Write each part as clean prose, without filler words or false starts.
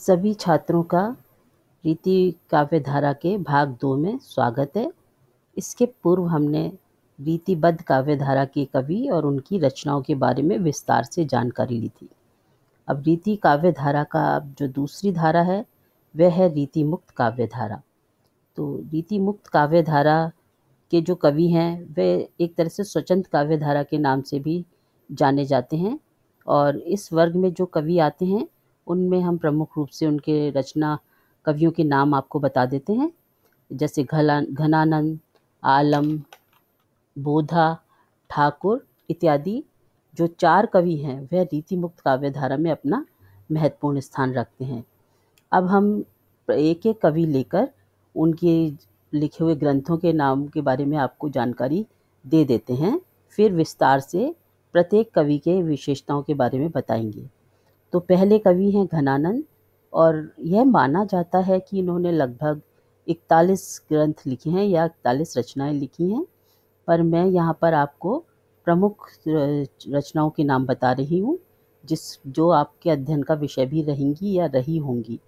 सभी छात्रों का रीति काव्य धारा के भाग 2 में स्वागत है। इसके पूर्व हमने रीतिबद्ध काव्य धारा के कवि और उनकी रचनाओं के बारे में विस्तार से जानकारी ली थी। अब रीति काव्य धारा का जो दूसरी धारा है वह है रीति मुक्त काव्य धारा। तो रीति मुक्त काव्य धारा के जो कवि हैं वे एक तरह से स्वतंत्र काव्य धारा के नाम से भी जाने जाते हैं, और इस वर्ग में जो कवि आते हैं उनमें हम प्रमुख रूप से उनके रचना कवियों के नाम आपको बता देते हैं, जैसे घनानंद, आलम, बोधा, ठाकुर इत्यादि। जो 4 कवि हैं वह रीति मुक्त काव्य धारा में अपना महत्वपूर्ण स्थान रखते हैं। अब हम एक एक कवि लेकर उनके लिखे हुए ग्रंथों के नाम के बारे में आपको जानकारी दे देते हैं, फिर विस्तार से प्रत्येक कवि के विशेषताओं के बारे में बताएंगे। तो पहले कवि हैं घनानंद, और यह माना जाता है कि इन्होंने लगभग 41 ग्रंथ लिखे हैं या 41 रचनाएं लिखी हैं, पर मैं यहाँ पर आपको प्रमुख रचनाओं के नाम बता रही हूँ जो आपके अध्ययन का विषय भी रहेंगी या रही होंगी।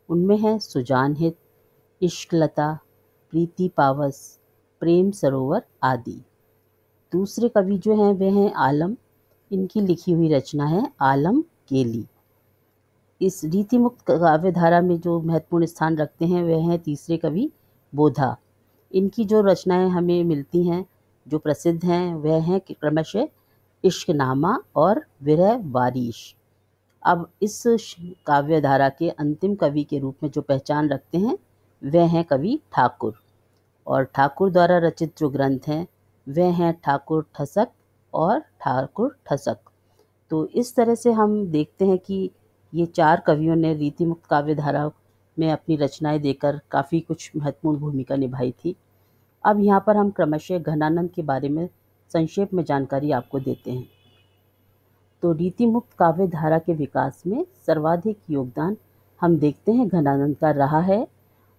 उनमें है सुजान हित, इश्कलता, प्रीति पावस, प्रेम सरोवर आदि। दूसरे कवि जो हैं वे हैं आलम। इनकी लिखी हुई रचना है आलम केली। इस रीति मुक्त काव्य धारा में जो महत्वपूर्ण स्थान रखते हैं वे हैं तीसरे कवि बोधा। इनकी जो रचनाएं हमें मिलती हैं जो प्रसिद्ध हैं वह हैं क्रमशः इश्कनामा और विरह वारिश। अब इस काव्य धारा के अंतिम कवि के रूप में जो पहचान रखते हैं वह हैं कवि ठाकुर, और ठाकुर द्वारा रचित जो ग्रंथ हैं वह हैं ठाकुर ठसक और ठाकुर ठसक। तो इस तरह से हम देखते हैं कि ये 4 कवियों ने रीति मुक्त काव्य धारा में अपनी रचनाएं देकर काफ़ी कुछ महत्वपूर्ण भूमिका निभाई थी। अब यहाँ पर हम क्रमशः घनानंद के बारे में संक्षेप में जानकारी आपको देते हैं। तो रीति मुक्त काव्य धारा के विकास में सर्वाधिक योगदान हम देखते हैं घनानंद का रहा है,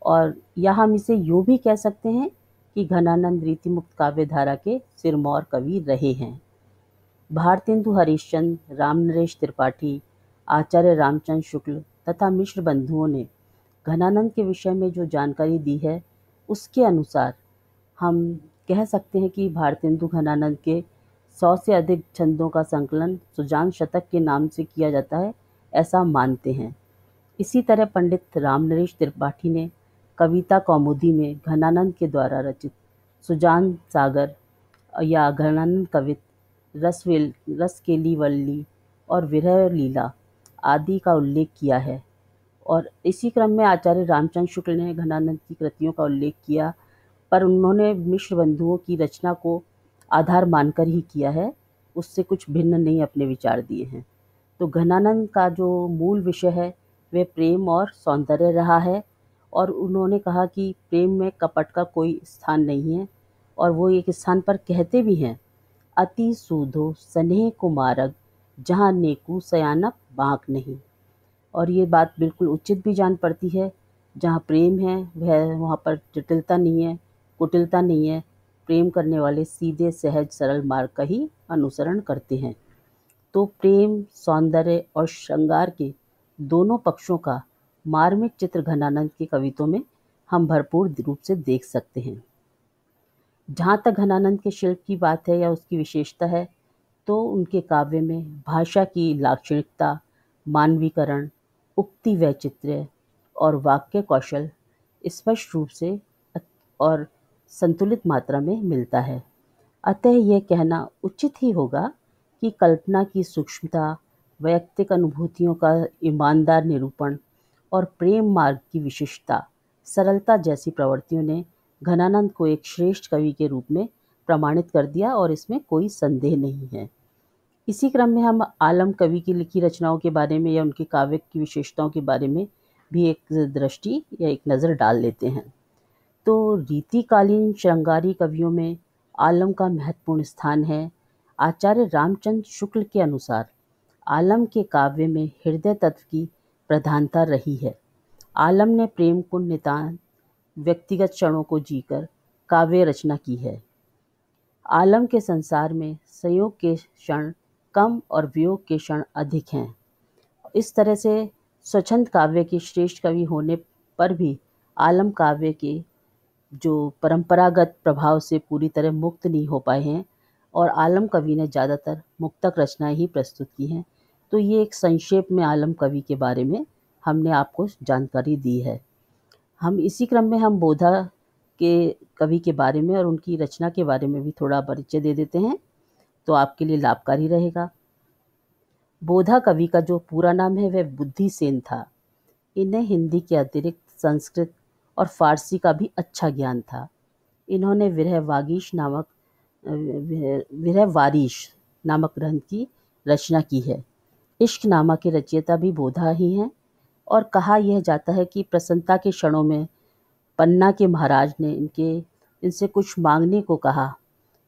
और या हम इसे यूँ भी कह सकते हैं कि घनानंद रीति मुक्त काव्य धारा के सिरमौर कवि रहे हैं। भारतेंदु हरिश्चंद्र, रामनरेश त्रिपाठी, आचार्य रामचंद्र शुक्ल तथा मिश्र बंधुओं ने घनानंद के विषय में जो जानकारी दी है उसके अनुसार हम कह सकते हैं कि भारतेंदु घनानंद के 100 से अधिक छंदों का संकलन सुजान शतक के नाम से किया जाता है, ऐसा मानते हैं। इसी तरह पंडित रामनरेश त्रिपाठी ने कविता कौमुदी में घनानंद के द्वारा रचित सुजान सागर या घनानंद कवित, रसकेली वल्ली और विरह लीला आदि का उल्लेख किया है। और इसी क्रम में आचार्य रामचंद्र शुक्ल ने घनानंद की कृतियों का उल्लेख किया, पर उन्होंने मिश्र बंधुओं की रचना को आधार मानकर ही किया है, उससे कुछ भिन्न नहीं अपने विचार दिए हैं। तो घनानंद का जो मूल विषय है वह प्रेम और सौंदर्य रहा है, और उन्होंने कहा कि प्रेम में कपट का कोई स्थान नहीं है, और वो एक स्थान पर कहते भी हैं, अति सूधो स्नेह कुमारग जहाँ नेकू सयानप बाँक नहीं। और ये बात बिल्कुल उचित भी जान पड़ती है, जहाँ प्रेम है वह वहाँ पर जटिलता नहीं है, कुटिलता नहीं है। प्रेम करने वाले सीधे सहज सरल मार्ग का ही अनुसरण करते हैं। तो प्रेम, सौंदर्य और श्रृंगार के दोनों पक्षों का मार्मिक चित्र घनानंद की कविताओं में हम भरपूर रूप से देख सकते हैं। जहाँ तक घनानंद के शिल्प की बात है या उसकी विशेषता है, तो उनके काव्य में भाषा की लाक्षणिकता, मानवीकरण, उक्ति वैचित्र्य और वाक्य कौशल स्पष्ट रूप से और संतुलित मात्रा में मिलता है। अतः यह कहना उचित ही होगा कि कल्पना की सूक्ष्मता, वैयक्तिक अनुभूतियों का ईमानदार निरूपण और प्रेम मार्ग की विशिष्टता, सरलता जैसी प्रवृत्तियों ने घनानंद को एक श्रेष्ठ कवि के रूप में प्रमाणित कर दिया, और इसमें कोई संदेह नहीं है। इसी क्रम में हम आलम कवि की लिखी रचनाओं के बारे में या उनके काव्य की विशेषताओं के बारे में भी एक दृष्टि या एक नज़र डाल लेते हैं। तो रीतिकालीन श्रृंगारी कवियों में आलम का महत्वपूर्ण स्थान है। आचार्य रामचंद्र शुक्ल के अनुसार आलम के काव्य में हृदय तत्व की प्रधानता रही है। आलम ने प्रेम को नितांत व्यक्तिगत क्षणों को जीकर काव्य रचना की है। आलम के संसार में संयोग के क्षण कम और वियोग के क्षण अधिक हैं। इस तरह से स्वच्छंद काव्य के श्रेष्ठ कवि होने पर भी आलम काव्य के जो परंपरागत प्रभाव से पूरी तरह मुक्त नहीं हो पाए हैं और आलम कवि ने ज़्यादातर मुक्तक रचनाएं ही प्रस्तुत की हैं। तो ये एक संक्षेप में आलम कवि के बारे में हमने आपको जानकारी दी है। हम इसी क्रम में हम बोधा के कवि के बारे में और उनकी रचना के बारे में भी थोड़ा परिचय दे देते हैं, तो आपके लिए लाभकारी रहेगा। बोधा कवि का जो पूरा नाम है वह बुद्धिसेन था। इन्हें हिंदी के अतिरिक्त संस्कृत और फारसी का भी अच्छा ज्ञान था। इन्होंने विरह वारिश नामक ग्रंथ की रचना की है। इश्क नामा के रचयिता भी बोधा ही हैं और कहा यह जाता है कि प्रसन्नता के क्षणों में पन्ना के महाराज ने इनसे कुछ मांगने को कहा,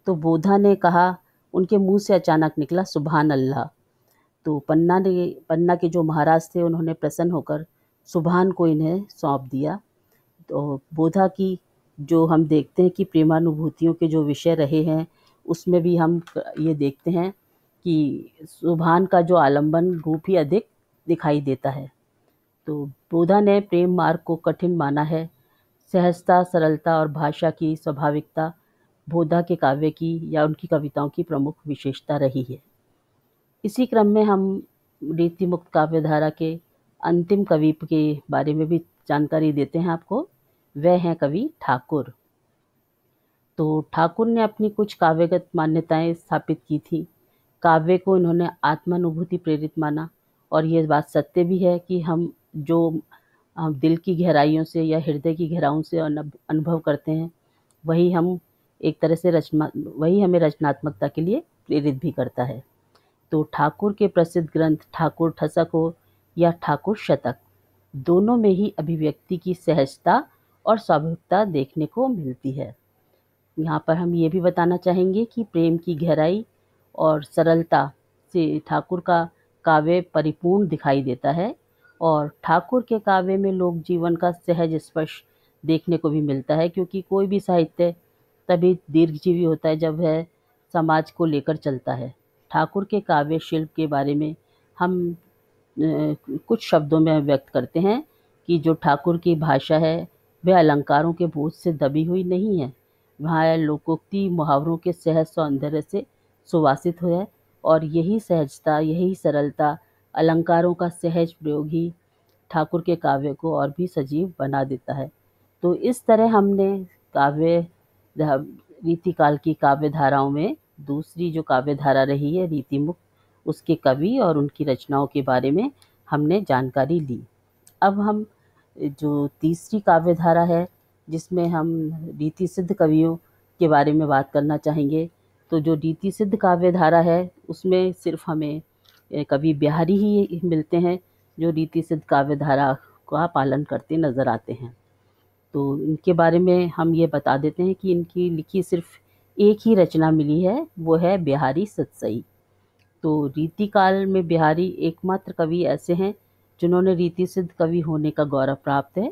तो बोधा ने कहा, उनके मुंह से अचानक निकला सुभान अल्लाह। तो पन्ना के जो महाराज थे उन्होंने प्रसन्न होकर सुभान को इन्हें सौंप दिया। तो बोधा की जो हम देखते हैं कि प्रेमानुभूतियों के जो विषय रहे हैं उसमें भी हम ये देखते हैं कि सुभान का जो आलंबन रूप ही अधिक दिखाई देता है। तो बोधा ने प्रेम मार्ग को कठिन माना है। सहजता, सरलता और भाषा की स्वाभाविकता बोधा के काव्य की या उनकी कविताओं की प्रमुख विशेषता रही है। इसी क्रम में हम रीति मुक्त काव्य धारा के अंतिम कवि के बारे में भी जानकारी देते हैं आपको। वह हैं कवि ठाकुर। तो ठाकुर ने अपनी कुछ काव्यगत मान्यताएं स्थापित की थी। काव्य को इन्होंने आत्मानुभूति प्रेरित माना और ये बात सत्य भी है कि हम दिल की गहराइयों से या हृदय की गहराइयों से अनुभव करते हैं, वही हमें रचनात्मकता के लिए प्रेरित भी करता है। तो ठाकुर के प्रसिद्ध ग्रंथ ठाकुर ठसक हो या ठाकुर शतक, दोनों में ही अभिव्यक्ति की सहजता और स्वाभाविकता देखने को मिलती है। यहाँ पर हम ये भी बताना चाहेंगे कि प्रेम की गहराई और सरलता से ठाकुर का काव्य परिपूर्ण दिखाई देता है और ठाकुर के काव्य में लोक जीवन का सहज स्पर्श देखने को भी मिलता है, क्योंकि कोई भी साहित्य तभी दीर्घजीवी होता है जब वह समाज को लेकर चलता है। ठाकुर के काव्य शिल्प के बारे में हम कुछ शब्दों में व्यक्त करते हैं कि जो ठाकुर की भाषा है वह अलंकारों के बोझ से दबी हुई नहीं है, वहाँ लोकोक्ति मुहावरों के सहज सौंदर्य से सुवासित है और यही सहजता, यही सरलता, अलंकारों का सहज प्रयोग ही ठाकुर के काव्य को और भी सजीव बना देता है। तो इस तरह हमने रीतिकाल की काव्य धाराओं में दूसरी जो काव्य धारा रही है रीतिमुक्त, उसके कवि और उनकी रचनाओं के बारे में हमने जानकारी ली। अब हम जो तीसरी काव्य धारा है जिसमें हम रीति सिद्ध कवियों के बारे में बात करना चाहेंगे, तो जो रीति सिद्ध काव्य धारा है उसमें सिर्फ हमें कवि बिहारी ही मिलते हैं जो रीति सिद्ध काव्य धारा का पालन करते नज़र आते हैं। तो इनके बारे में हम ये बता देते हैं कि इनकी लिखी सिर्फ एक ही रचना मिली है, वो है बिहारी सतसई। तो रीतिकाल में बिहारी एकमात्र कवि ऐसे हैं जिन्होंने रीति सिद्ध कवि होने का गौरव प्राप्त है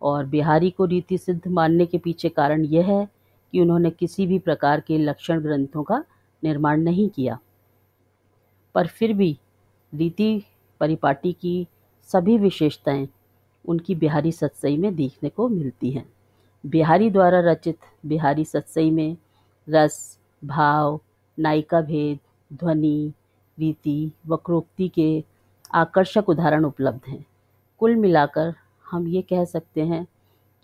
और बिहारी को रीति सिद्ध मानने के पीछे कारण यह है कि उन्होंने किसी भी प्रकार के लक्षण ग्रंथों का निर्माण नहीं किया, पर फिर भी रीति परिपाटी की सभी विशेषताएं उनकी बिहारी सतसई में देखने को मिलती हैं। बिहारी द्वारा रचित बिहारी सतसई में रस, भाव, नायिका भेद, ध्वनि, रीति, वक्रोक्ति के आकर्षक उदाहरण उपलब्ध हैं। कुल मिलाकर हम ये कह सकते हैं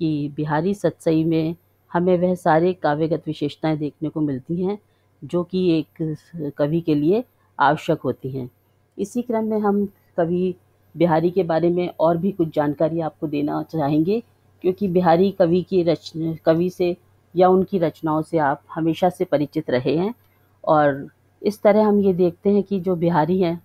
कि बिहारी सतसई में हमें वह सारे काव्यगत विशेषताएं देखने को मिलती हैं जो कि एक कवि के लिए आवश्यक होती हैं। इसी क्रम में हम कवि बिहारी के बारे में और भी कुछ जानकारी आपको देना चाहेंगे, क्योंकि बिहारी कवि से या उनकी रचनाओं से आप हमेशा से परिचित रहे हैं और इस तरह हम ये देखते हैं कि जो बिहारी हैं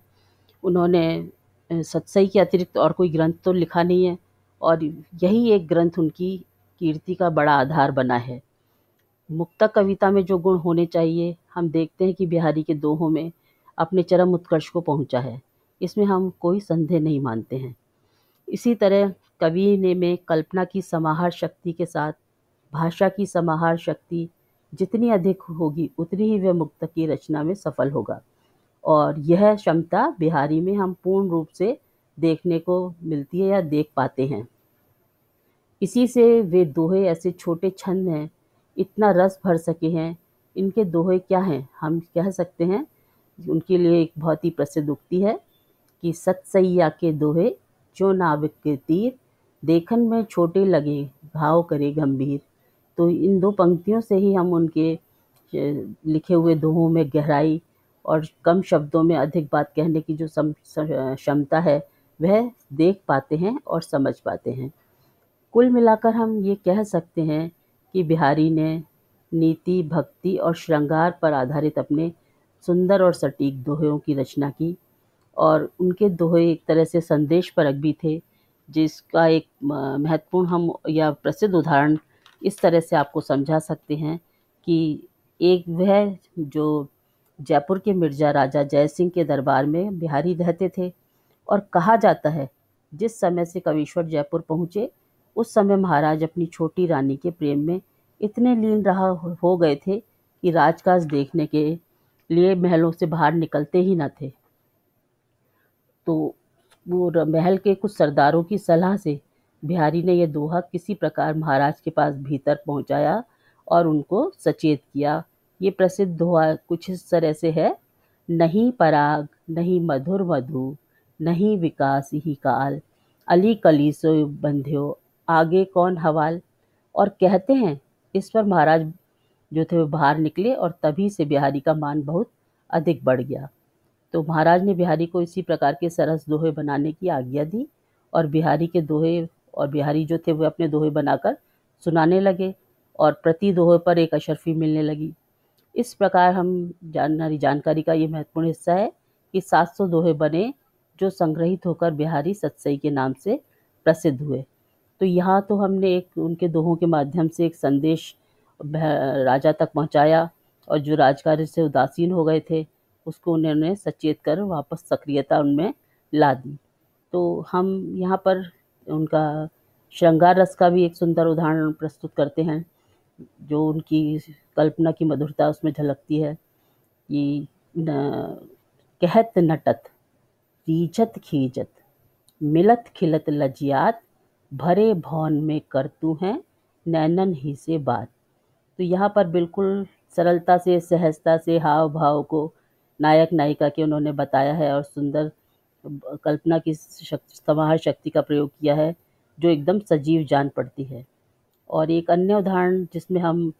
उन्होंने सतसई के अतिरिक्त और कोई ग्रंथ तो लिखा नहीं है और यही एक ग्रंथ उनकी कीर्ति का बड़ा आधार बना है। मुक्तक कविता में जो गुण होने चाहिए हम देखते हैं कि बिहारी के दोहों में अपने चरम उत्कर्ष को पहुंचा है, इसमें हम कोई संदेह नहीं मानते हैं। इसी तरह कवि ने में कल्पना की समाहार शक्ति के साथ भाषा की समाहार शक्ति जितनी अधिक होगी उतनी ही वह मुक्तक की रचना में सफल होगा और यह क्षमता बिहारी में हम पूर्ण रूप से देखने को मिलती है या देख पाते हैं। इसी से वे दोहे ऐसे छोटे छंद हैं, इतना रस भर सके हैं। इनके दोहे क्या हैं, हम कह सकते हैं उनके लिए एक बहुत ही प्रसिद्ध उक्ति है कि सत सैया के दोहे जो नाविक के तीर, देखन में छोटे लगे भाव करे गंभीर। तो इन दो पंक्तियों से ही हम उनके लिखे हुए दोहों में गहराई और कम शब्दों में अधिक बात कहने की जो क्षमता है वह देख पाते हैं और समझ पाते हैं। कुल मिलाकर हम ये कह सकते हैं कि बिहारी ने नीति, भक्ति और श्रृंगार पर आधारित अपने सुंदर और सटीक दोहों की रचना की, और उनके दोहे एक तरह से संदेशपरक भी थे, जिसका एक महत्वपूर्ण हम या प्रसिद्ध उदाहरण इस तरह से आपको समझा सकते हैं कि एक वह जो जयपुर के मिर्जा राजा जय सिंह के दरबार में बिहारी रहते थे, और कहा जाता है जिस समय से कवीश्वर जयपुर पहुँचे उस समय महाराज अपनी छोटी रानी के प्रेम में इतने लीन रहा हो गए थे कि राजकाज देखने के लिए महलों से बाहर निकलते ही न थे। तो वो महल के कुछ सरदारों की सलाह से बिहारी ने यह दोहा किसी प्रकार महाराज के पास भीतर पहुंचाया और उनको सचेत किया। ये प्रसिद्ध दोहा कुछ इस तरह से है, नहीं पराग नहीं मधुर मधु, नहीं विकास ही काल, अली कली सो बंध्यो आगे कौन हवाल। और कहते हैं इस पर महाराज जो थे वो बाहर निकले और तभी से बिहारी का मान बहुत अधिक बढ़ गया। तो महाराज ने बिहारी को इसी प्रकार के सरस दोहे बनाने की आज्ञा दी, और बिहारी के दोहे और बिहारी जो थे वो अपने दोहे बनाकर सुनाने लगे, और प्रति दोहे पर एक अशर्फी मिलने लगी। इस प्रकार हम जानकारी का ये महत्वपूर्ण हिस्सा है कि 700 दोहे बने जो संग्रहित होकर बिहारी सतसई के नाम से प्रसिद्ध हुए। तो यहाँ तो हमने एक उनके दोहों के माध्यम से एक संदेश राजा तक पहुँचाया, और जो राजकार्य से उदासीन हो गए थे उसको उन्होंने सचेत कर वापस सक्रियता उनमें ला दी। तो हम यहाँ पर उनका श्रृंगार रस का भी एक सुंदर उदाहरण प्रस्तुत करते हैं, जो उनकी कल्पना की मधुरता उसमें झलकती है कि कहत नटत रीझत खींचत, मिलत खिलत लजियात, भरे भौन में करतू हैं नैनन ही से बात। तो यहाँ पर बिल्कुल सरलता से, सहजता से हाव भाव को नायक नायिका के उन्होंने बताया है, और सुंदर कल्पना की समाहार शक्ति का प्रयोग किया है जो एकदम सजीव जान पड़ती है। और एक अन्य उदाहरण जिसमें हम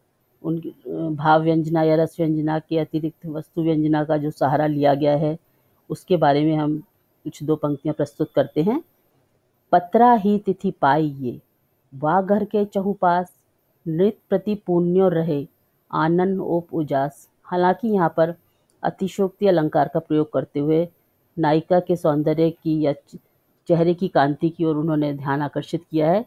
उन भाव व्यंजना या रस व्यंजना के अतिरिक्त वस्तु व्यंजना का जो सहारा लिया गया है उसके बारे में हम कुछ दो पंक्तियाँ प्रस्तुत करते हैं। पत्रा ही तिथि पाई ये, वा घर के चहुपास, नृत प्रति पुण्यो रहे, आनंद ओप उजास। हालांकि यहाँ पर अतिशोक्ति अलंकार का प्रयोग करते हुए नायिका के सौंदर्य की या चेहरे की कांति की ओर उन्होंने ध्यान आकर्षित किया है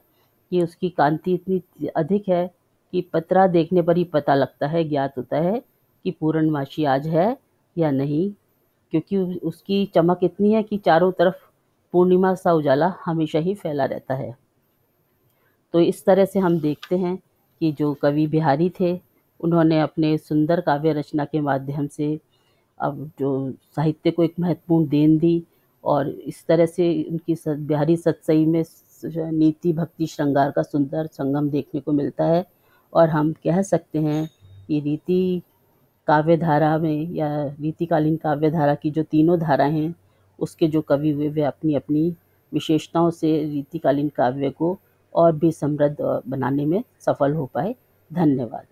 कि उसकी कांति इतनी अधिक है कि पत्रा देखने पर ही पता लगता है, ज्ञात होता है कि पूर्णमासी आज है या नहीं, क्योंकि उसकी चमक इतनी है कि चारों तरफ पूर्णिमा सा उजाला हमेशा ही फैला रहता है। तो इस तरह से हम देखते हैं कि जो कवि बिहारी थे उन्होंने अपने सुंदर काव्य रचना के माध्यम से अब जो साहित्य को एक महत्वपूर्ण देन दी, और इस तरह से उनकी बिहारी सतसई में नीति, भक्ति, श्रृंगार का सुंदर संगम देखने को मिलता है। और हम कह सकते हैं कि रीति काव्यधारा में या रीतिकालीन काव्यधारा की जो तीनों धाराएं हैं उसके जो कवि हुए वे अपनी अपनी विशेषताओं से रीतिकालीन काव्य को और भी समृद्ध बनाने में सफल हो पाए। धन्यवाद।